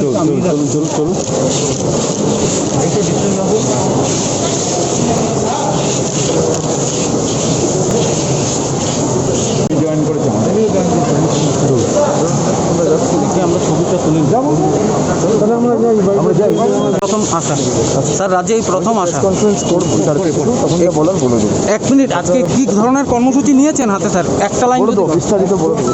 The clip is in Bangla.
চলুন চলুন জয়েন করেছে আমরা ছবিটা তুলে যাবো তাহলে আমরা যাই প্রথম আসা স্যার রাজ্যে এই প্রথম আসা কনফারেন্স করবো তখন যা বলার বলে দেবো। 1 মিনিট, আজকে কি ধরনের কর্মসূচি নিয়েছেন হাতে স্যার? একটা লাইন বিস্তারিত বলে দেবো।